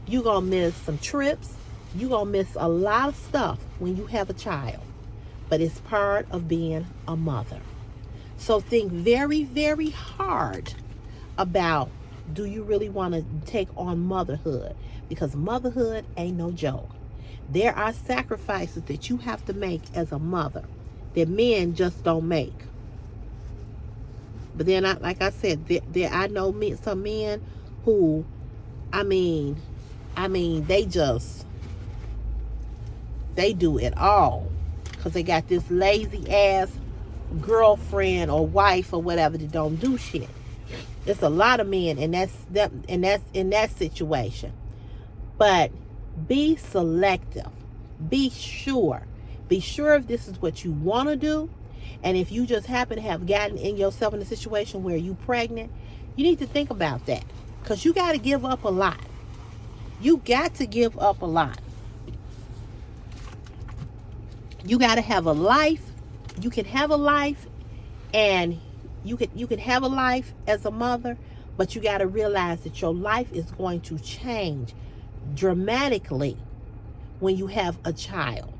You're going to miss some trips. You're going to miss a lot of stuff when you have a child. But it's part of being a mother. So think very, very hard about, do you really want to take on motherhood? Because motherhood ain't no joke. There are sacrifices that you have to make as a mother that men just don't make. But then, like I said, I know some men who, I mean, they do it all because they got this lazy ass girlfriend or wife or whatever that don't do shit. It's a lot of men, and that's in that situation. But be selective. Be sure if this is what you want to do. And if you just happen to have gotten in yourself in a situation where you're pregnant, you need to think about that. Because you got to give up a lot. You got to give up a lot. You got to have a life. You can have a life, and you can have a life as a mother, but you got to realize that your life is going to change dramatically when you have a child.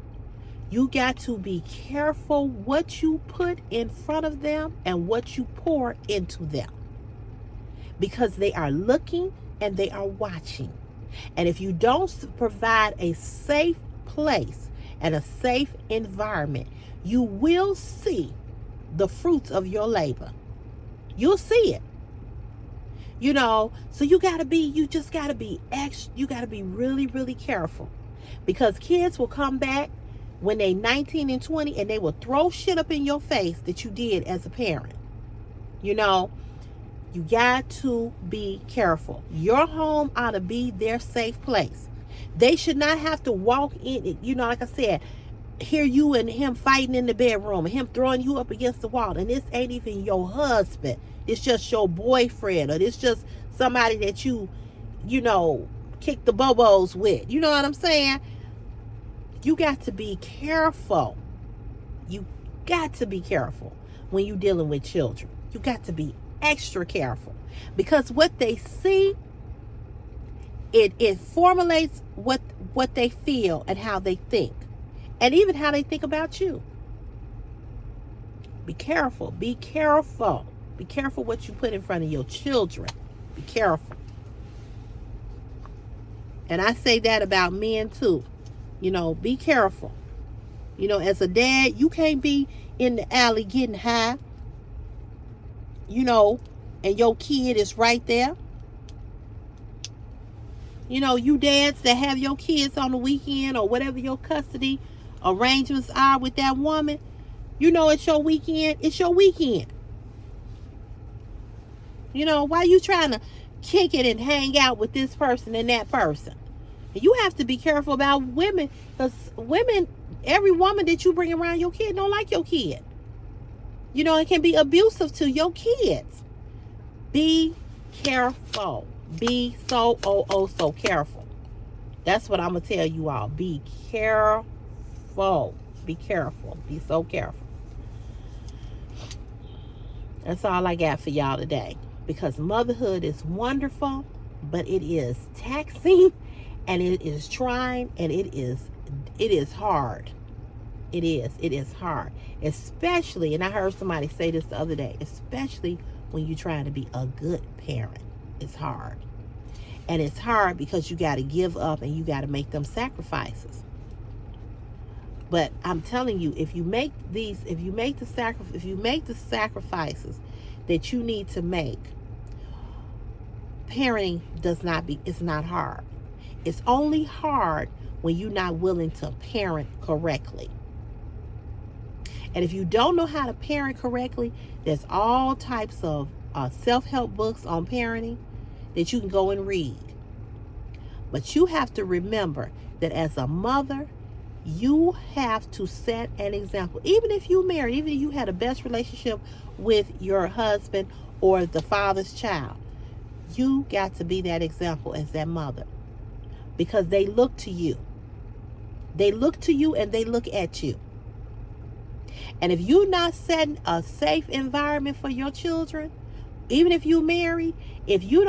You got to be careful what you put in front of them and what you pour into them, because they are looking and they are watching. And if you don't provide a safe place and a safe environment, you will see the fruits of your labor. You'll see it. You know, so you just got to be extra, you got to be really, really careful, because kids will come back when they 19 and 20 and they will throw shit up in your face that you did as a parent. You know, you got to be careful. Your home ought to be their safe place. They should not have to walk in, you know, like I said, hear you and him fighting in the bedroom and him throwing you up against the wall, and this ain't even your husband. It's just your boyfriend, or it's just somebody that you know, kick the bobos with. You know what I'm saying? You got to be careful. You got to be careful when you're dealing with children. You got to be extra careful, because what they see, it formulates what they feel and how they think, and even how they think about you. Be careful. Be careful. Be careful what you put in front of your children. Be careful. And I say that about men too. You know, be careful. You know, as a dad, you can't be in the alley getting high, you know, and your kid is right there. You know, you dads that have your kids on the weekend or whatever your custody arrangements are with that woman, you know, it's your weekend. It's your weekend. You know, why you trying to kick it and hang out with this person and that person? You have to be careful about women, because women, every woman that you bring around your kid don't like your kid. You know, it can be abusive to your kids. Be careful. Be so careful. That's what I'm going to tell you all. Be careful. Be careful. Be so careful. That's all I got for y'all today. Because motherhood is wonderful, but it is taxing, and it is trying, and it is hard. It is hard. Especially, and I heard somebody say this the other day, especially when you're trying to be a good parent. It's hard. And it's hard because you got to give up and you got to make them sacrifices. But I'm telling you, if you make the sacrifices that you need to make, parenting it's not hard. It's only hard when you're not willing to parent correctly. And if you don't know how to parent correctly, there's all types of self-help books on parenting that you can go and read. But you have to remember that as a mother, you have to set an example. Even if you married, even if you had a best relationship with your husband or the father's child, you got to be that example as that mother. Because they look to you. They look to you and they look at you. And if you're not setting a safe environment for your children, even if you marry, if you're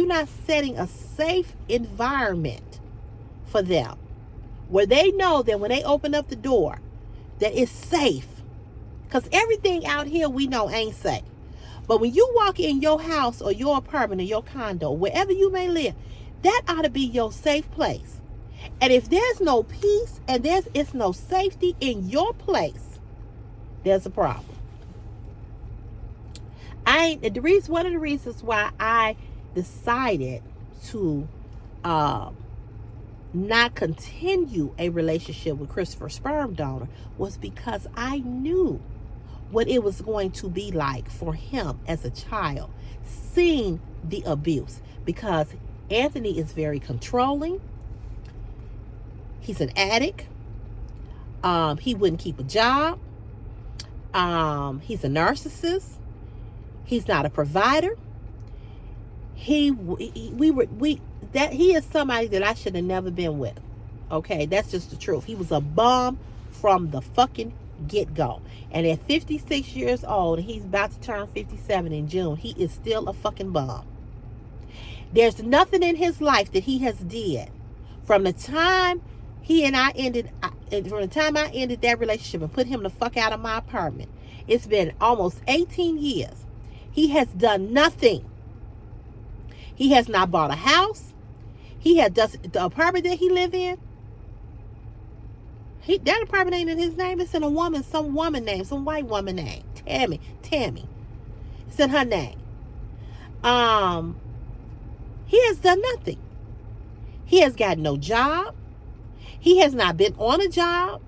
not setting a safe environment for them, where they know that when they open up the door, that it's safe. Because everything out here we know ain't safe. But when you walk in your house or your apartment or your condo, wherever you may live, that ought to be your safe place. And if there's no peace and it's no safety in your place, there's a problem. One of the reasons why I decided to not continue a relationship with Christopher sperm donor was because I knew what it was going to be like for him as a child, seeing the abuse. Because Anthony is very controlling. He's an addict. He wouldn't keep a job. He's a narcissist. He's not a provider. He is somebody that I should have never been with. Okay, that's just the truth. He was a bum from the fucking get-go. And at 56 years old, and he's about to turn 57 in June, he is still a fucking bum. There's nothing in his life that he has did from the time I ended that relationship and put him the fuck out of my apartment. It's been almost 18 years. He has done nothing. He has not bought a house. The apartment that he live in, that apartment ain't in his name. It's in some white woman name. Tammy. It's in her name. He has done nothing. He has got no job. He has not been on a job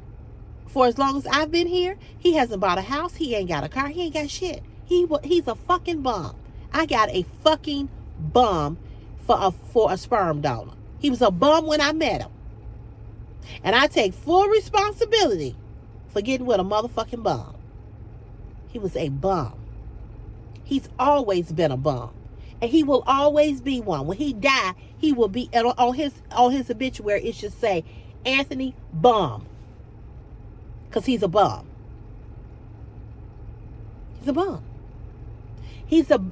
for as long as I've been here. He hasn't bought a house. He ain't got a car. He ain't got shit. He's a fucking bum. I got a fucking bum for a sperm donor. He was a bum when I met him. And I take full responsibility for getting with a motherfucking bum. He was a bum. He's always been a bum. And he will always be one. When he die, he will be on his obituary, it should say Anthony Bum. Because he's a bum. He's a bum.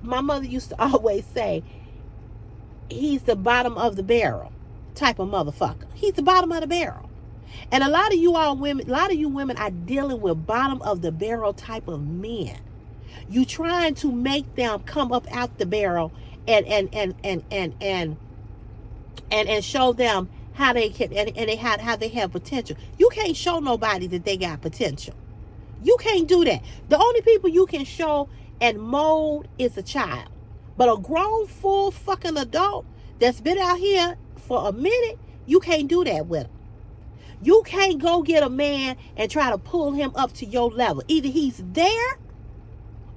My mother used to always say, he's the bottom of the barrel type of motherfucker. He's the bottom of the barrel. And a lot of you women are dealing with bottom of the barrel type of men. You trying to make them come up out the barrel and show them how they can how they have potential. You can't show nobody that they got potential. You can't do that. The only people you can show and mold is a child. But a grown, full fucking adult that's been out here for a minute, you can't do that with him. You can't go get a man and try to pull him up to your level. Either he's there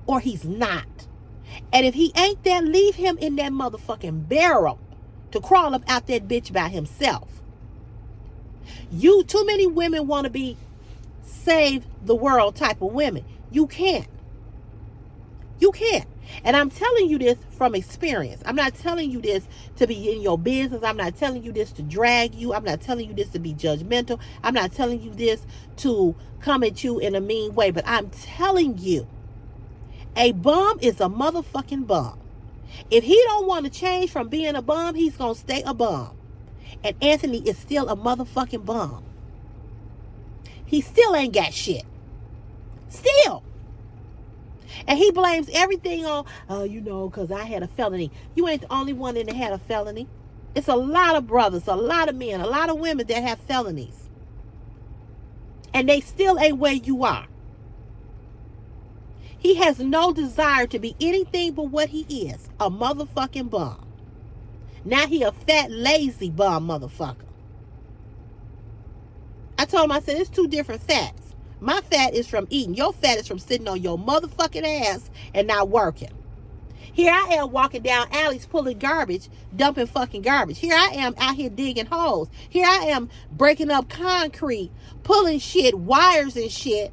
or he's not. And if he ain't there, leave him in that motherfucking barrel to crawl up out that bitch by himself. Too many women want to be save the world type of women. You can't. You can't. And I'm telling you this from experience. I'm not telling you this to be in your business. I'm not telling you this to drag you. I'm not telling you this to be judgmental. I'm not telling you this to come at you in a mean way. But I'm telling you, a bum is a motherfucking bum. If he don't want to change from being a bum, he's going to stay a bum. And Anthony is still a motherfucking bum. He still ain't got shit. Still. And he blames everything on, oh, you know, because I had a felony. You ain't the only one that had a felony. It's a lot of brothers, a lot of men, a lot of women that have felonies. And they still ain't where you are. He has no desire to be anything but what he is, a motherfucking bum. Now he a fat, lazy bum motherfucker. I told him, I said, it's two different fats. My fat is from eating. Your fat is from sitting on your motherfucking ass and not working. Here I am walking down alleys pulling garbage, dumping fucking garbage. Here I am out here digging holes. Here I am breaking up concrete, pulling shit, wires and shit.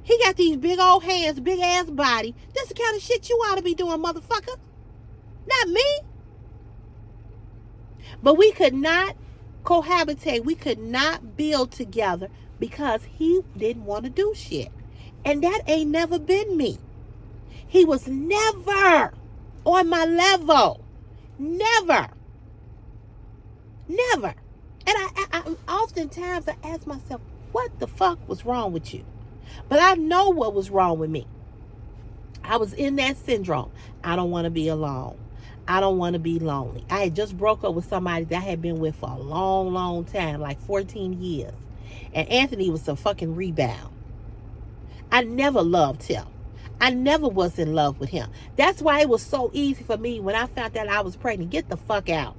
He got these big old hands, big ass body. That's the kind of shit you ought to be doing, motherfucker. Not me. But we could not cohabitate. We could not build together because he didn't want to do shit. And that ain't never been me. He was never on my level. Never. Never. And I oftentimes I ask myself, what the fuck was wrong with you? But I know what was wrong with me. I was in that syndrome. I don't want to be alone. I don't want to be lonely. I had just broke up with somebody that I had been with for a long, long time, like 14 years. And Anthony was a fucking rebound. I never loved him. I never was in love with him. That's why it was so easy for me when I found out I was pregnant. Get the fuck out.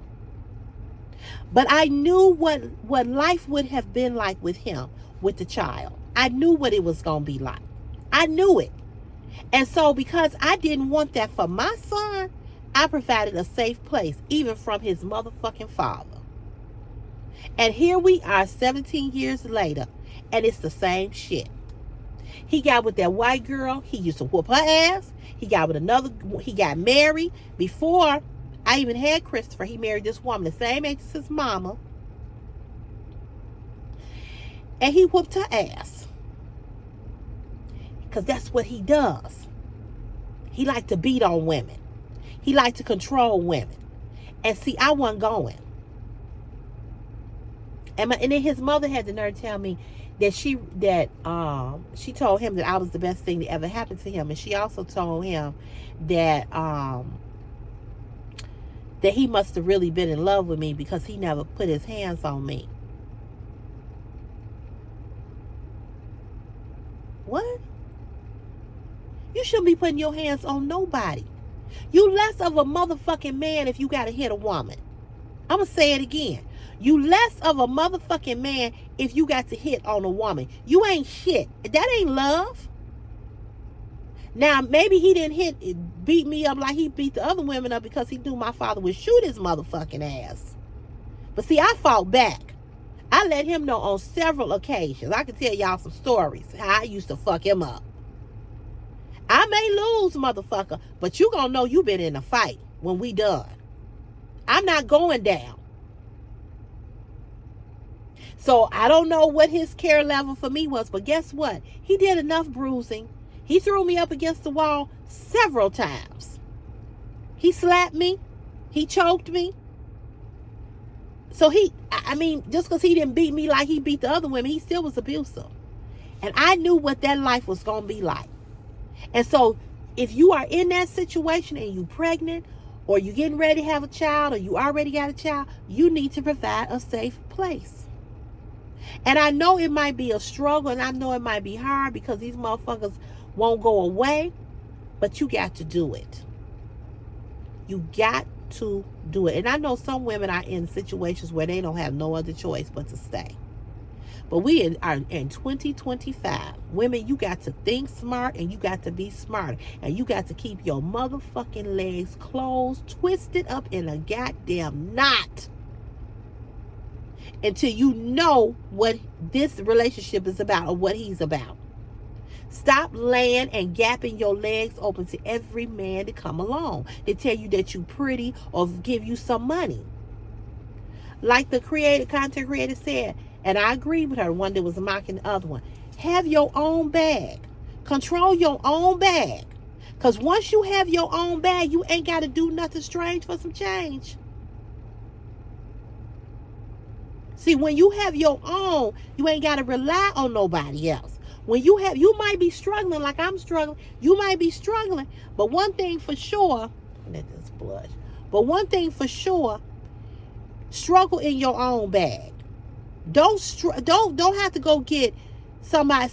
But I knew what life would have been like with him, with the child. I knew what it was going to be like. I knew it. And so because I didn't want that for my son, I provided a safe place, even from his motherfucking father. And here we are 17 years later, and it's the same shit. He got with that white girl. He used to whoop her ass. He got with another. He got married. Before I even had Christopher, he married this woman, the same age as his mama. And he whooped her ass. Because that's what he does. He liked to beat on women. He liked to control women. And see, I wasn't going. And then his mother had the nerve to tell me that she told him that I was the best thing that ever happened to him. And she also told him that that he must have really been in love with me because he never put his hands on me. What? You shouldn't be putting your hands on nobody. You less of a motherfucking man if you gotta hit a woman. I'm gonna say it again. You less of a motherfucking man if you got to hit on a woman. You ain't shit. That ain't love. Now, maybe he didn't beat me up like he beat the other women up because he knew my father would shoot his motherfucking ass. But see, I fought back. I let him know on several occasions. I can tell y'all some stories how I used to fuck him up. I may lose, motherfucker, but you gonna know you been in a fight when we done. I'm not going down. So I don't know what his care level for me was, but guess what? He did enough bruising. He threw me up against the wall several times. He slapped me. He choked me. So just because he didn't beat me like he beat the other women, he still was abusive. And I knew what that life was going to be like. And so if you are in that situation and you pregnant or you getting ready to have a child or you already got a child, you need to provide a safe place. And I know it might be a struggle and I know it might be hard because these motherfuckers won't go away, but you got to do it. You got to do it. And I know some women are in situations where they don't have no other choice but to stay. But we are in 2025. Women, you got to think smart and you got to be smart. And you got to keep your motherfucking legs closed, twisted up in a goddamn knot until you know what this relationship is about or what he's about. Stop laying and gapping your legs open to every man to come along. They tell you that you pretty or give you some money. Like the content creator said, and I agree with her, one that was mocking the other one. Have your own bag. Control your own bag. Because once you have your own bag, you ain't got to do nothing strange for some change. See, when you have your own, you ain't got to rely on nobody else. When you might be struggling like I'm struggling. You might be struggling. But one thing for sure, let this blush. But one thing for sure, struggle in your own bag. Don't have to go get some man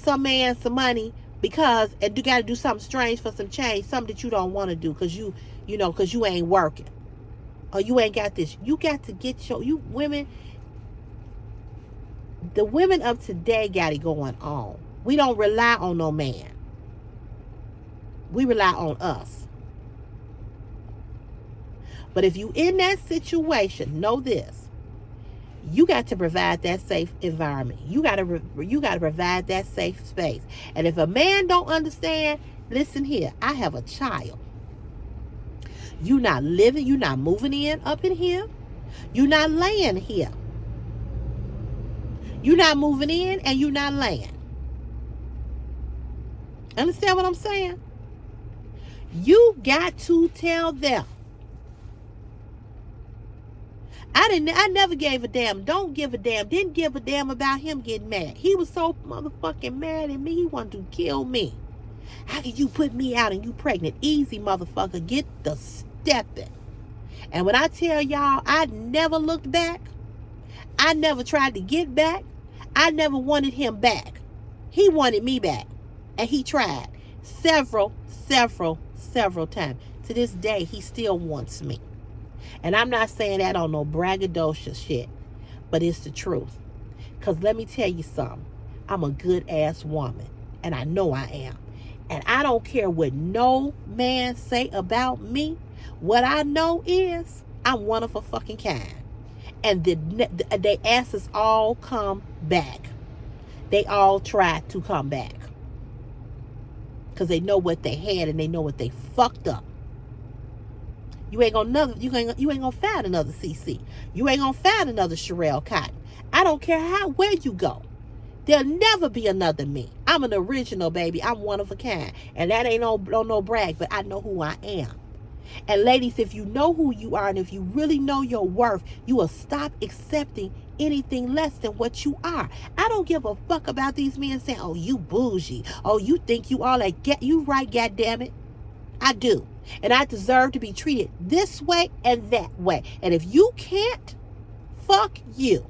some money because and you got to do something strange for some change, something that you don't want to do because you ain't working or you ain't got this. You got to get you women. The women of today got it going on. We don't rely on no man. We rely on us. But if you in that situation, know this. You got to provide that safe environment. You got to provide that safe space. And if a man don't understand, listen here. I have a child. You not living, you not moving in up in here. You not laying here. You not moving in and you not laying. Understand what I'm saying? You got to tell them. I never gave a damn. Don't give a damn. Didn't give a damn about him getting mad. He was so motherfucking mad at me. He wanted to kill me. How can you put me out and you pregnant? Easy, motherfucker. Get the stepping. And when I tell y'all, I never looked back. I never tried to get back. I never wanted him back. He wanted me back. And he tried several times. To this day, he still wants me. And I'm not saying that on no braggadocious shit, but it's the truth. Because let me tell you something. I'm a good ass woman. And I know I am. And I don't care what no man say about me. What I know is I'm one of a fucking kind. And they asses all come back. They all try to come back. Because they know what they had and they know what they fucked up. You ain't gonna find another CC. You ain't gonna find another Sherelle Cotton. I don't care where you go. There'll never be another me. I'm an original, baby. I'm one of a kind. And that ain't no brag, but I know who I am. And ladies, if you know who you are and if you really know your worth, you will stop accepting anything less than what you are. I don't give a fuck about these men saying, oh, you bougie. Oh, you think you all that. You right, goddammit. I do. And I deserve to be treated this way and that way. And if you can't, fuck you.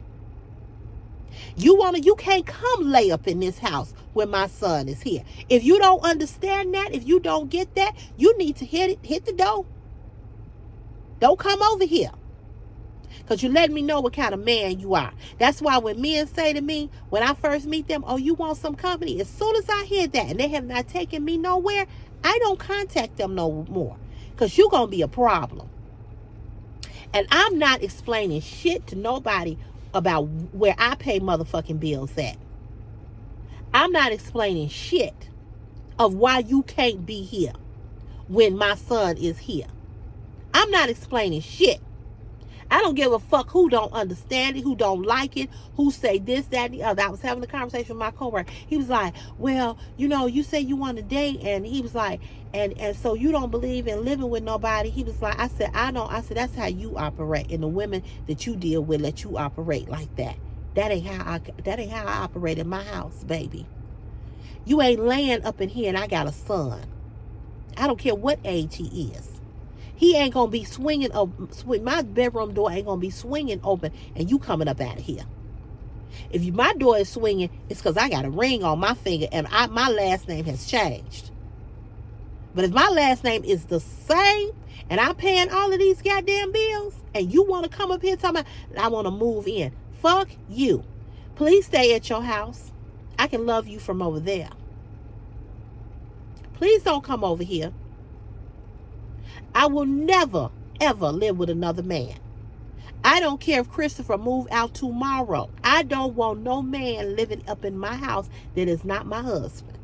You can't come lay up in this house when my son is here. If you don't understand that, if you don't get that, you need to hit the door. Don't come over here. Because you let me know what kind of man you are. That's why when men say to me, when I first meet them, oh, you want some company? As soon as I hear that and they have not taken me nowhere, I don't contact them no more. Because you're going to be a problem. And I'm not explaining shit to nobody about where I pay motherfucking bills at. I'm not explaining shit of why you can't be here when my son is here. I'm not explaining shit. I don't give a fuck who don't understand it, who don't like it, who say this, that, and the other. I was having a conversation with my coworker. He was like, well, you say you want to date. And he was like, and so you don't believe in living with nobody. He was like, I said, I don't. I said, that's how you operate. And the women that you deal with let you operate like that. That ain't how I operate in my house, baby. You ain't laying up in here and I got a son. I don't care what age he is. He ain't going to be swinging open. My bedroom door ain't going to be swinging open and you coming up out of here. If my door is swinging, it's because I got a ring on my finger and my last name has changed. But if my last name is the same and I'm paying all of these goddamn bills and you want to come up here talking about, I want to move in. Fuck you. Please stay at your house. I can love you from over there. Please don't come over here. I will never, ever live with another man. I don't care if Christopher moved out tomorrow. I don't want no man living up in my house that is not my husband.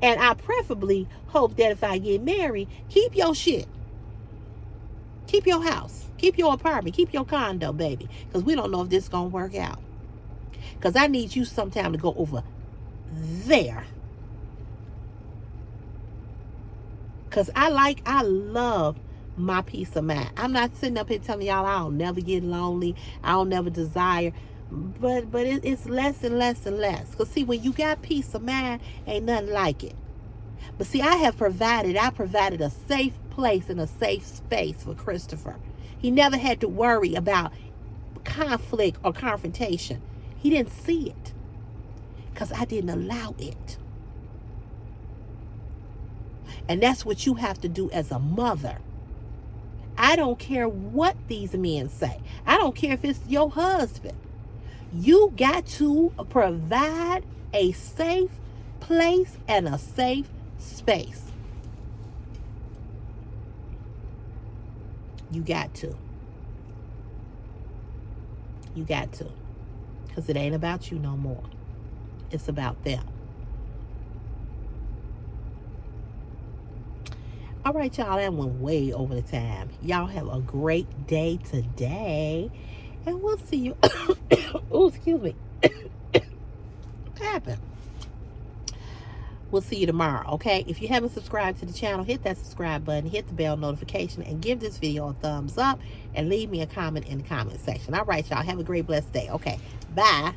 And I preferably hope that if I get married, keep your shit. Keep your house. Keep your apartment. Keep your condo, baby. Because we don't know if this is going to work out. Because I need you sometime to go over there. Because I love my peace of mind. I'm not sitting up here telling y'all I don't never get lonely. I don't never desire. But it's less and less and less. Because see, when you got peace of mind, ain't nothing like it. But see, I provided a safe place and a safe space for Christopher. He never had to worry about conflict or confrontation. He didn't see it because I didn't allow it. And that's what you have to do as a mother. I don't care what these men say. I don't care if it's your husband. You got to provide a safe place and a safe space. You got to. You got to. Because it ain't about you no more. It's about them. All right, y'all. That went way over the time. Y'all have a great day today. And we'll see you. Oh, excuse me. What happened? We'll see you tomorrow, okay? If you haven't subscribed to the channel, hit that subscribe button, hit the bell notification, and give this video a thumbs up, and leave me a comment in the comment section. All right, y'all. Have a great, blessed day. Okay, bye.